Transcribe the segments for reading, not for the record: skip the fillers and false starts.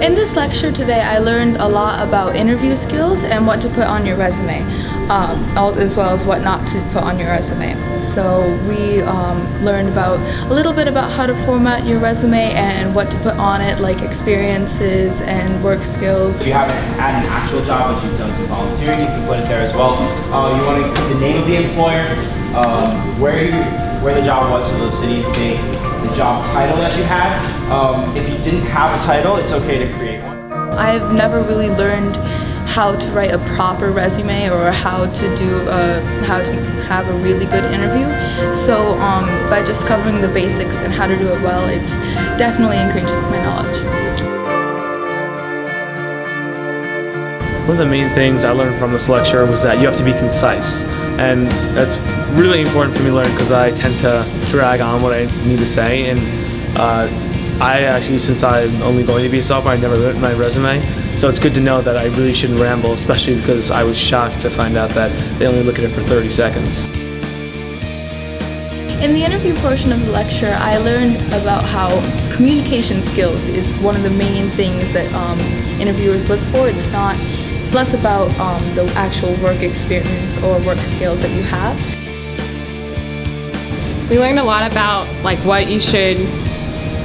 In this lecture today, I learned a lot about interview skills and what to put on your resume, as well as what not to put on your resume. So we learned a little bit about how to format your resume and what to put on it, like experiences and work skills. If you haven't had an actual job, but you've done some volunteering, you can put it there as well. You want to put the name of the employer, where the job was, so the city and state, the job title that you had. If you didn't have a title, it's okay to create one. I've never really learned how to write a proper resume or how to have a really good interview. So by just covering the basics and how to do it well, it's definitely increases my knowledge. One of the main things I learned from this lecture was that you have to be concise, and that's really important for me to learn because I tend to drag on what I need to say, and I actually, since I'm only going to be a sophomore, I never written my resume, so it's good to know that I really shouldn't ramble, especially because I was shocked to find out that they only look at it for 30 seconds. In the interview portion of the lecture, I learned about how communication skills is one of the main things that interviewers look for. It's less about the actual work experience or work skills that you have. We learned a lot about what you should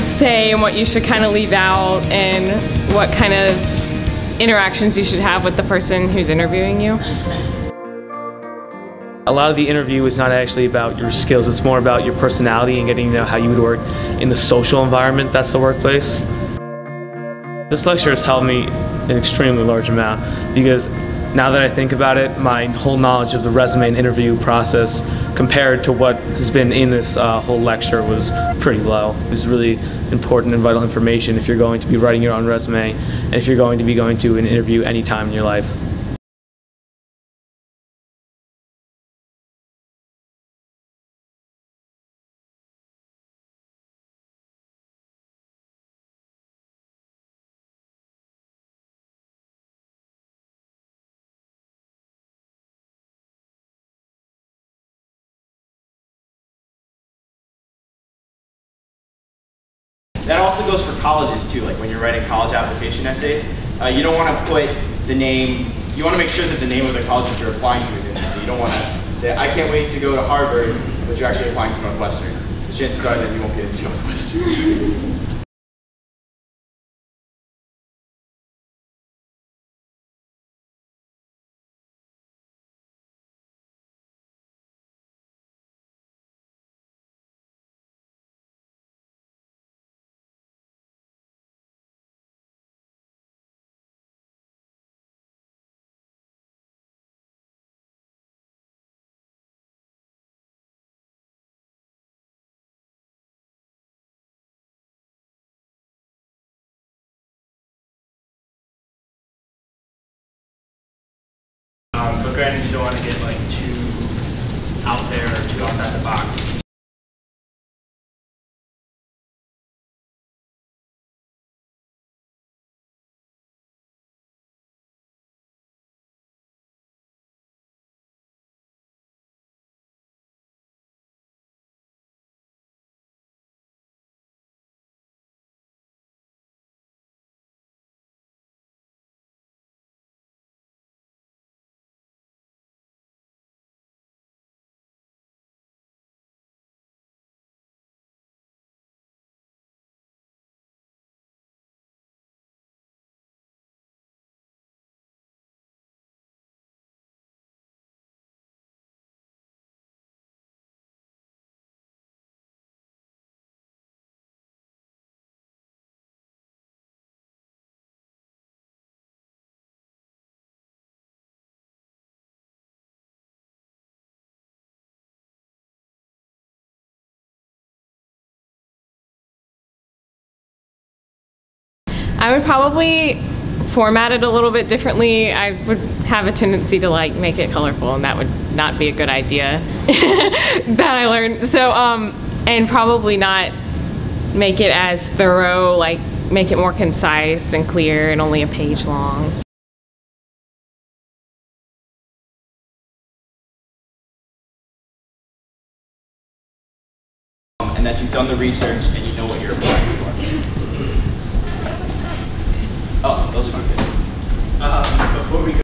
say and what you should kind of leave out and what kind of interactions you should have with the person who's interviewing you. A lot of the interview is not actually about your skills, it's more about your personality and getting to know how you would work in the social environment that's the workplace. This lecture has helped me an extremely large amount because now that I think about it, my whole knowledge of the resume and interview process compared to what has been in this whole lecture was pretty low. It was really important and vital information if you're going to be writing your own resume and if you're going to be going to an interview any time in your life. That also goes for colleges too, like when you're writing college application essays. You don't want to put the name, you want to make sure that the name of the college that you're applying to is in there. So you don't want to say, I can't wait to go to Harvard, but you're actually applying to Northwestern. Because chances are that you won't get into Northwestern. But granted, you don't want to get too out there or too outside the box. I would probably format it a little bit differently. I would have a tendency to make it colorful, and that would not be a good idea that I learned. So, and probably not make it as thorough, make it more concise and clear and only a page long. And that you've done the research and you know what you're applying for.